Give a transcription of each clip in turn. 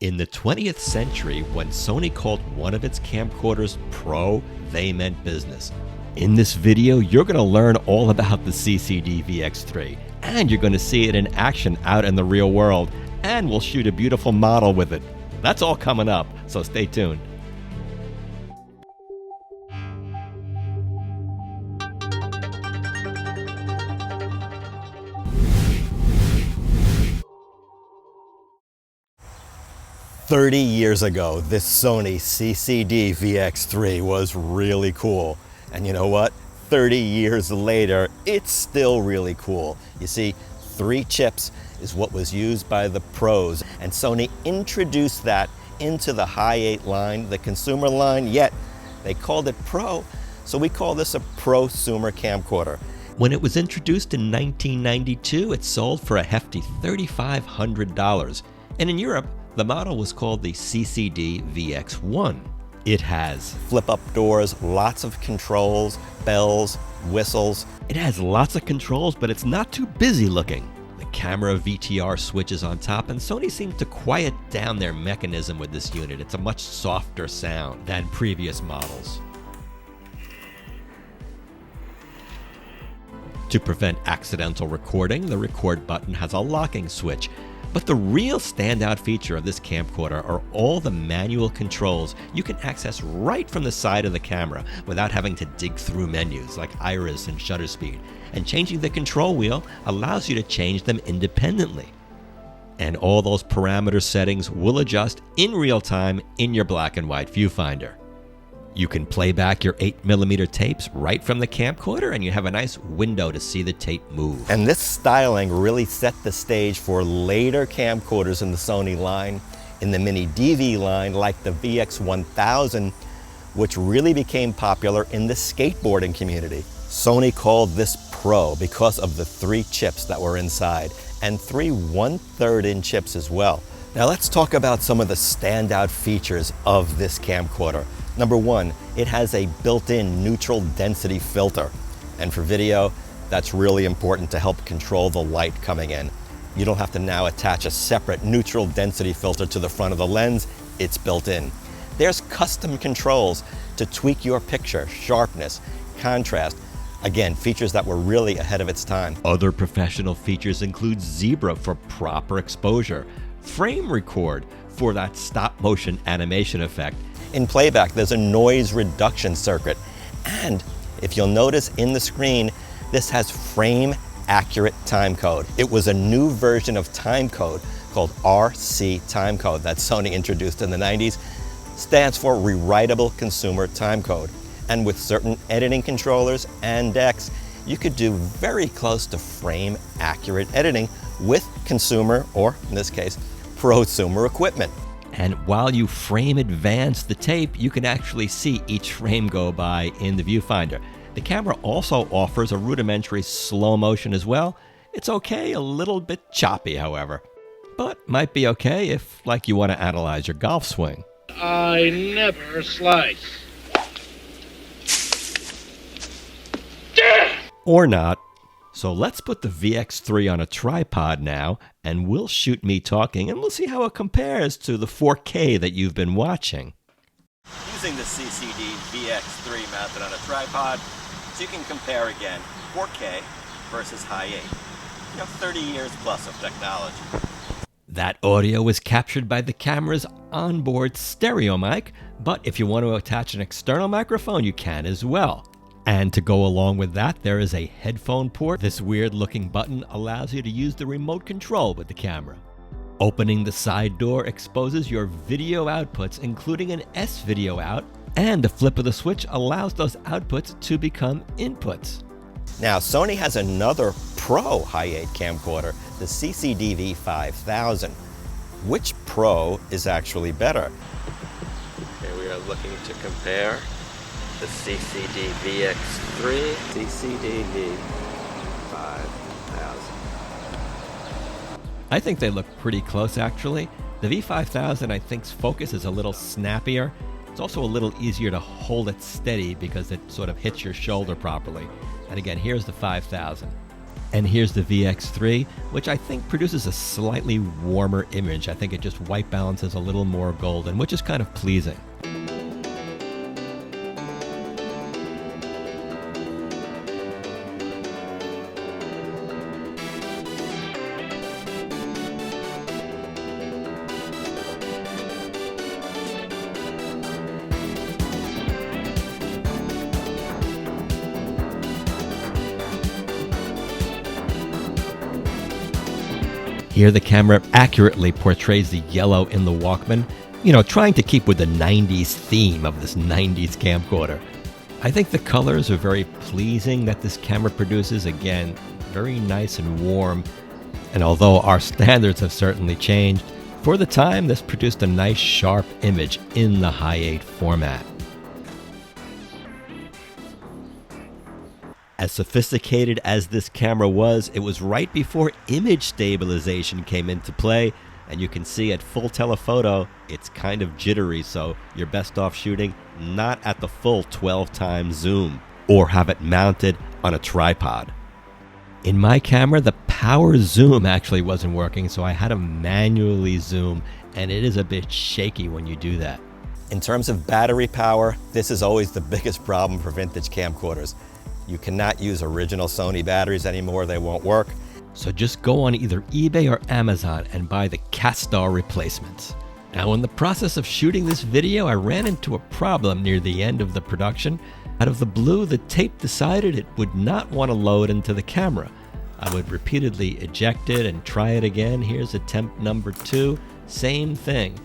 In the 20th century, when Sony called one of its camcorders Pro, they meant business. In this video, you're going to learn all about the CCD-VX3, and you're going to see it in action out in the real world, and we'll shoot a beautiful model with it. That's all coming up, so stay tuned. "30 years ago, this Sony CCD-VX3 was really cool. And you know what? 30 years later, it's still really cool. You see, 3 chips is what was used by the pros, and Sony introduced that into the Hi-8 line, the consumer line, yet they called it Pro, so we call this a prosumer camcorder. When it was introduced in 1992, it sold for a hefty $3,500, and in Europe, the model was called the CCD-VX1. It has flip-up doors, lots of controls, bells, whistles. It has lots of controls, but it's not too busy looking. The camera VTR switches on top, and Sony seemed to quiet down their mechanism with this unit. It's a much softer sound than previous models. To prevent accidental recording, the record button has a locking switch. But the real standout feature of this camcorder are all the manual controls you can access right from the side of the camera without having to dig through menus like iris and shutter speed. And changing the control wheel allows you to change them independently. And all those parameter settings will adjust in real time in your black and white viewfinder. You can play back your 8mm tapes right from the camcorder, and you have a nice window to see the tape move. And this styling really set the stage for later camcorders in the Sony line, in the Mini DV line, like the VX1000, which really became popular in the skateboarding community. Sony called this Pro because of the 3 chips that were inside, and 3 1/3 inch chips as well. Now let's talk about some of the standout features of this camcorder. Number 1, it has a built-in neutral density filter. And for video, that's really important to help control the light coming in. You don't have to now attach a separate neutral density filter to the front of the lens, it's built in. There's custom controls to tweak your picture, sharpness, contrast. Again, features that were really ahead of its time. Other professional features include Zebra for proper exposure, frame record for that stop motion animation effect. In playback, there's a noise reduction circuit. And if you'll notice in the screen, this has frame accurate timecode. It was a new version of timecode called RC timecode that Sony introduced in the 90s. Stands for Rewritable Consumer Timecode. And with certain editing controllers and decks, you could do very close to frame accurate editing with consumer, or in this case, prosumer equipment. And while you frame advance the tape, you can actually see each frame go by in the viewfinder. The camera also offers a rudimentary slow motion as well. It's okay, a little bit choppy, however. But might be okay if, like, you want to analyze your golf swing. I never slice. Or not. So let's put the VX3 on a tripod now, and we'll shoot me talking, and we'll see how it compares to the 4K that you've been watching. Using the CCD-VX3 mounted on a tripod, so you can compare again 4K versus Hi-8. 30 years plus of technology. That audio was captured by the camera's onboard stereo mic, but if you want to attach an external microphone, you can as well. And to go along with that, there is a headphone port. This weird looking button allows you to use the remote control with the camera. Opening the side door exposes your video outputs, including an S-video out, and the flip of the switch allows those outputs to become inputs. Now, Sony has another Pro Hi-8 camcorder, the CCD-V5000. Which Pro is actually better? Okay, we are looking to compare the CCD-VX3, CCD-V5000. I think they look pretty close, actually. The V5000, I think's focus is a little snappier. It's also a little easier to hold it steady because it sort of hits your shoulder properly. And again, here's the 5000. And here's the VX3, which I think produces a slightly warmer image. I think it just white balances a little more golden, which is kind of pleasing. Here the camera accurately portrays the yellow in the Walkman, trying to keep with the 90s theme of this 90s camcorder. I think the colors are very pleasing that this camera produces. Again, very nice and warm. And although our standards have certainly changed, for the time this produced a nice sharp image in the Hi-8 format. As sophisticated as this camera was, it was right before image stabilization came into play, and you can see at full telephoto, it's kind of jittery, so you're best off shooting not at the full 12 times zoom, or have it mounted on a tripod. In my camera, the power zoom actually wasn't working, so I had to manually zoom, and it is a bit shaky when you do that. In terms of battery power, this is always the biggest problem for vintage camcorders. You cannot use original Sony batteries anymore, they won't work. So just go on either eBay or Amazon and buy the Castar replacements. Now, in the process of shooting this video, I ran into a problem near the end of the production. Out of the blue, the tape decided it would not want to load into the camera. I would repeatedly eject it and try it again. Here's attempt number 2, same thing.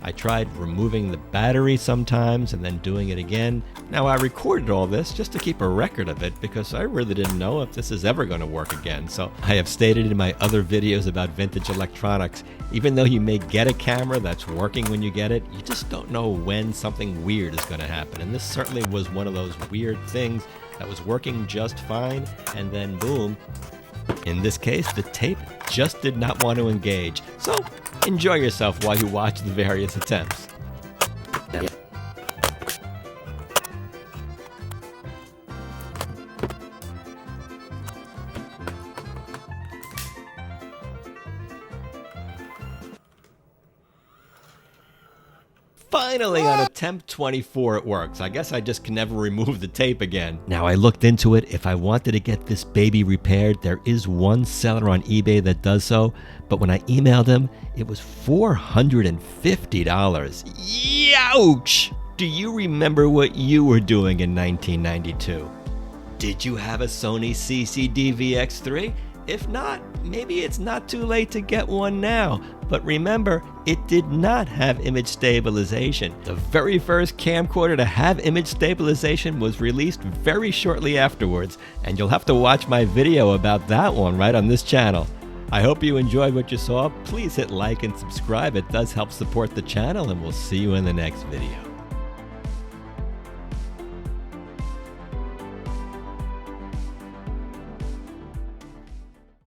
I tried removing the battery sometimes and then doing it again. Now, I recorded all this just to keep a record of it because I really didn't know if this is ever going to work again. So I have stated in my other videos about vintage electronics, even though you may get a camera that's working when you get it, you just don't know when something weird is going to happen. And this certainly was one of those weird things that was working just fine, and then boom. In this case, the tape just did not want to engage. So enjoy yourself while you watch the various attempts. Finally, on attempt 24, it works. I guess I just can never remove the tape again. Now, I looked into it. If I wanted to get this baby repaired, there is one seller on eBay that does so. But when I emailed him, it was $450. Youch! Do you remember what you were doing in 1992? Did you have a Sony CCD-VX3? If not, maybe it's not too late to get one now. But remember, it did not have image stabilization. The very first camcorder to have image stabilization was released very shortly afterwards, and you'll have to watch my video about that one right on this channel. I hope you enjoyed what you saw. Please hit like and subscribe. It does help support the channel, and we'll see you in the next video.